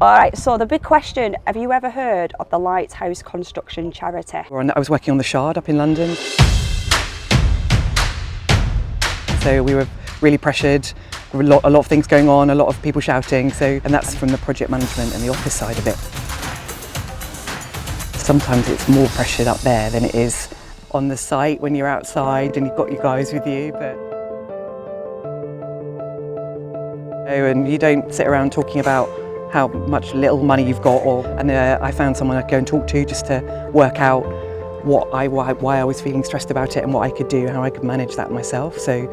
All right, so the big question, have you ever heard of the Lighthouse Construction Charity? I was working on the Shard up in London. So we were really pressured, a lot of things going on, a lot of people shouting, and that's from the project management and the office side of it. Sometimes it's more pressured up there than it is on the site when you're outside and you've got your guys with you. And you don't sit around talking about how much little money you've got, I found someone I'd go and talk to just to work out why I was feeling stressed about it and what I could do, how I could manage that myself. Okay,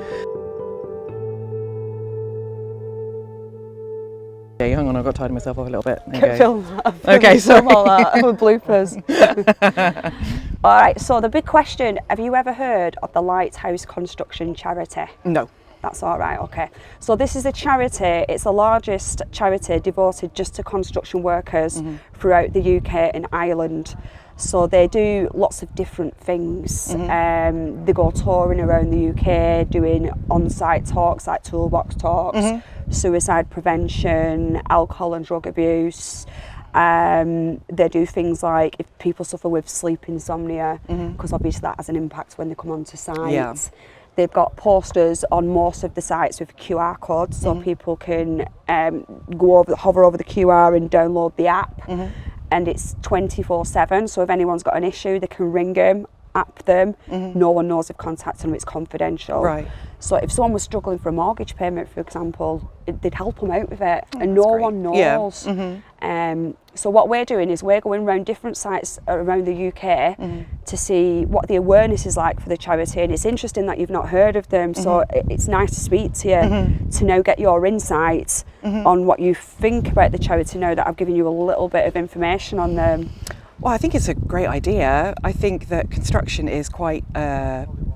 hang on, I've got to tidy myself off a little bit. Film that. Okay, sorry. Film all that with bloopers. All right, so the big question, have you ever heard of the Lighthouse Construction Charity? No. That's all right, okay. So this is a charity, it's the largest charity devoted just to construction workers throughout the UK and Ireland. So they do lots of different things. They go touring around the UK doing on-site talks like toolbox talks, suicide prevention, alcohol and drug abuse. They do things like if people suffer with sleep insomnia, because obviously that has an impact when they come onto site. Yeah. They've got posters on most of the sites with QR codes, so people can hover over the QR and download the app. And it's 24/7, so if anyone's got an issue, they can ring them, app them. No one knows they've contacted them, it's confidential. Right. So if someone was struggling for a mortgage payment, for example, they'd help them out with it, and no one knows. Yeah. So what we're doing is we're going around different sites around the UK to see what the awareness is like for the charity, and it's interesting that you've not heard of them, so it's nice to speak to you to now get your insights on what you think about the charity now that I've given you a little bit of information on them. Well, I think it's a great idea. I think that construction is quite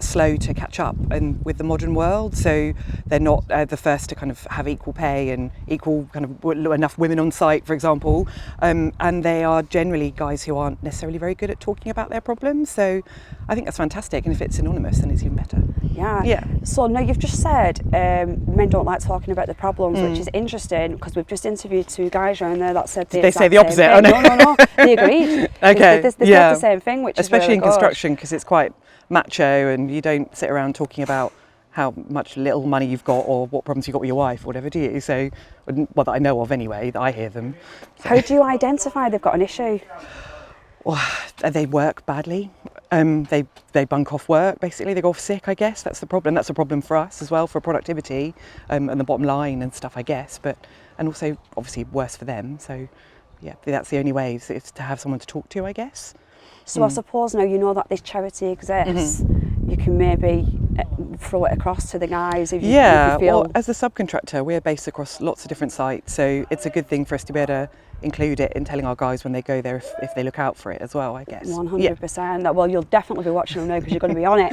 slow to catch up with the modern world, so they're not the first to kind of have equal pay and equal kind of enough women on site, for example, and they are generally guys who aren't necessarily very good at talking about their problems, so I think that's fantastic, and if it's anonymous then it's even better. Yeah. So now you've just said men don't like talking about the problems, which is interesting because we've just interviewed two guys around there that said they say the opposite. Oh, no, they agreed. Okay. They said the same thing, which especially is really in construction, because it's quite macho and you don't sit around talking about how much little money you've got or what problems you've got with your wife or whatever, do you? So, well, that I know of anyway, that I hear them. So. How do you identify they've got an issue? Well, they work badly. They bunk off work, basically. They go off sick, I guess. That's the problem. That's a problem for us as well, for productivity and the bottom line and stuff, I guess. And also, obviously, worse for them. So, yeah, that's the only way, is to have someone to talk to, I guess. So I suppose now you know that this charity exists, you can maybe throw it across to the guys if you feel... Well, as a subcontractor, we're based across lots of different sites, so it's a good thing for us to be able to include it in telling our guys when they go there if they look out for it as well, I guess. 100%. Yeah. Well, you'll definitely be watching them now because you're going to be on it.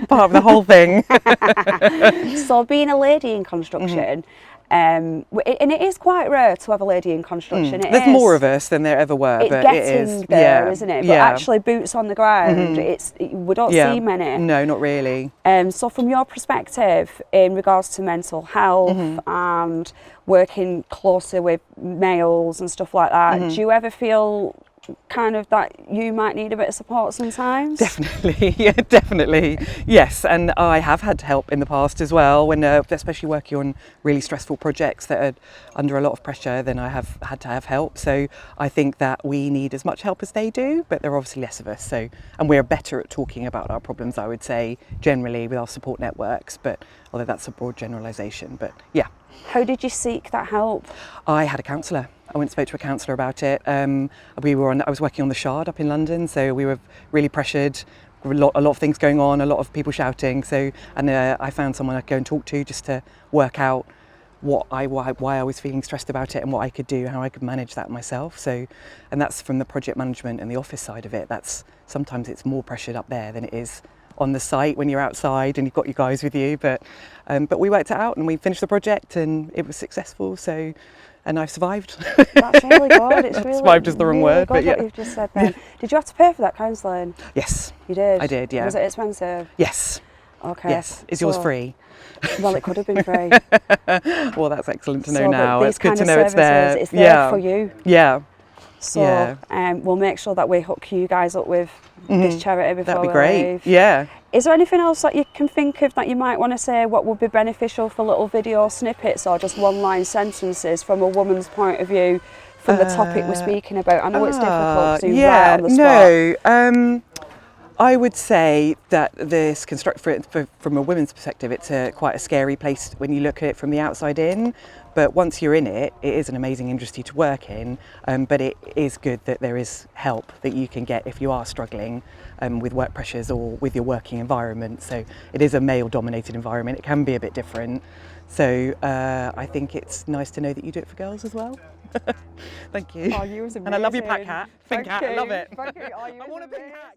Part of the whole thing. So being a lady in construction, and it is quite rare to have a lady in construction. There's more of us than there ever were. It's getting there, isn't it? But actually, boots on the ground, we don't see many. No, not really. So from your perspective, in regards to mental health and working closer with males and stuff like that, do you ever feel kind of that you might need a bit of support sometimes? Definitely, yeah, definitely, yes. And I have had help in the past as well, when especially working on really stressful projects that are under a lot of pressure, then I have had to have help. So I think that we need as much help as they do, but there are obviously less of us. So, and we're better at talking about our problems, I would say, generally with our support networks, but although that's a broad generalisation, but yeah. How did you seek that help? I had a counsellor. I went and spoke to a counsellor about it. I was working on the Shard up in London, so we were really pressured, a lot of things going on, a lot of people shouting. I found someone I'd go and talk to just to work out why I was feeling stressed about it and what I could do, how I could manage that myself. And that's from the project management and the office side of it. Sometimes it's more pressured up there than it is on the site when you're outside and you've got your guys with you. But we worked it out and we finished the project and it was successful. And I've survived. That's really good. It's really survived is the wrong word, but yeah. What you've just said then. Did you have to pay for that counselling? Yes. You did? I did, yeah. Was it expensive? Yes. Okay. Yes. Is yours So- free? Well, it could have been free. Well, that's excellent to know So that now. these It's good kind to of know it's there. services, it's there Yeah. for you. Yeah. So Yeah. we'll make sure that we hook you guys up with this charity before That'd be we great. leave. Yeah. Is there anything else that you can think of that you might want to say, what would be beneficial for little video snippets or just one-line sentences from a woman's point of view from the topic we're speaking about? I know it's difficult because you're right on the spot. No. I would say that this from a women's perspective, it's quite a scary place when you look at it from the outside in. But once you're in it, it is an amazing industry to work in. But it is good that there is help that you can get if you are struggling with work pressures or with your working environment. So it is a male-dominated environment. It can be a bit different. So I think it's nice to know that you do it for girls as well. Thank you. Oh, you was amazing. And I love your pack hat. Pink Thank hat. I love you. it. Thank you. Oh, you I was want a pink amazing. hat.